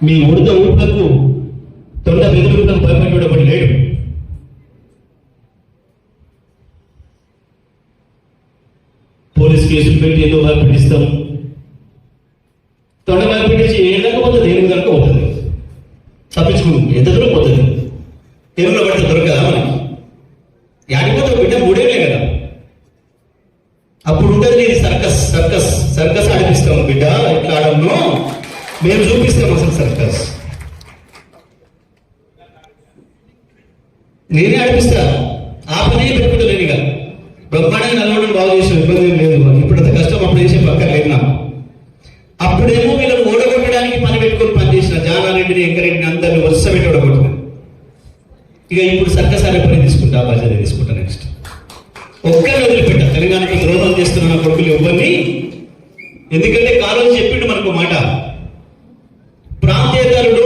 మీ ఉడత ఊపులకు తొండ బెదిరింపులకు భయపడేవాడు లేడు. పోలీస్ కేసులు పెట్టి ఏదో భయపెట్టిస్తాం. తొండ భయపెట్టించి ఏ విధంగా పోతుంది, ఏ విధంగా పోతుంది, తప్పించుకుంటుంది, ఎంత దూరం పోతుంది. తెలుగులో పడితే దొరకదా మనకి? యాడిపోతే బిడ్డ మూడేళ్ళే కదా. అప్పుడు ఉంటుంది నేను సర్కస్ సర్కస్ సర్కస్ ఆడిపిస్తాము బిడ్డ, ఇట్లా ఆడము మేము చూపిస్తాం అసలు సర్కస్. నేనే ఆడిపిస్తా, ఆ పని పెట్టుకుంటలేను. ఇక బ్రహ్మాండంగా నల్లవడం బాగు చేసిన ఇబ్బంది లేదు. ఇప్పుడంత కష్టం అప్పుడు చేసే పక్కన లేదు నాకు. అప్పుడేమో వీళ్ళని ఓడగొట్టడానికి పని పెట్టుకొని పనిచేసిన జానారెడ్డిని, ఎంకరెడ్డిని అందరిని వరుస పెట్టి ఓడగొట్టిన. ఇక ఇప్పుడు సర్కస్ ఆడే పని తీసుకుంటా, బాధ్యత తీసుకుంటా. నెక్స్ట్ ఒక్కరిని వదిలిపెట్టా, తెలంగాణకు ద్రోహం చేస్తున్న కొడుకులు ఎవరిని. ఎందుకంటే కాలేజీ చెప్పిండు మనకు మాట, ప్రాంతేతరుడు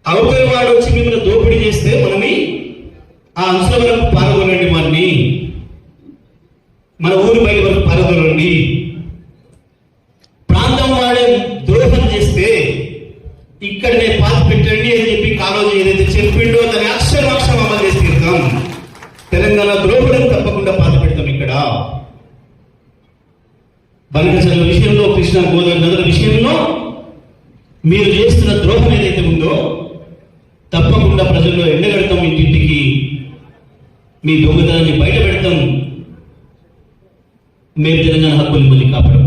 అవతలవాడు వచ్చి మిమ్మల్ని దోపిడీ చేస్తే మనని ఆ అంశాల వరకు పాల్గొనండి, మనని మన ఊరి బయట వరకు పాల్గొనండి. ప్రాంతం వాడే ద్రోహం చేస్తే ఇక్కడనే పాతి పెట్టండి అని చెప్పి కాలేజీ ఏదైతే చెప్పిండో దాన్ని అక్షరం అమలు చేసి తీరుతాం. తెలంగాణ ద్రోహులను తప్పకుండా పాతి పెడతాం. ఇక్కడ బనకచర్ల విషయంలో, కృష్ణా గోదావరి నదుల విషయంలో మీరు చేస్తున్న ద్రోహం ఏదైతే ఉందో తప్పకుండా ప్రజల్లో ఎండగడతాం. ఇంటింటికి మీ దొంగతనాన్ని బయట పెడతాం. మేము తెలంగాణ హక్కుల్ని మళ్ళీ కాపాడు.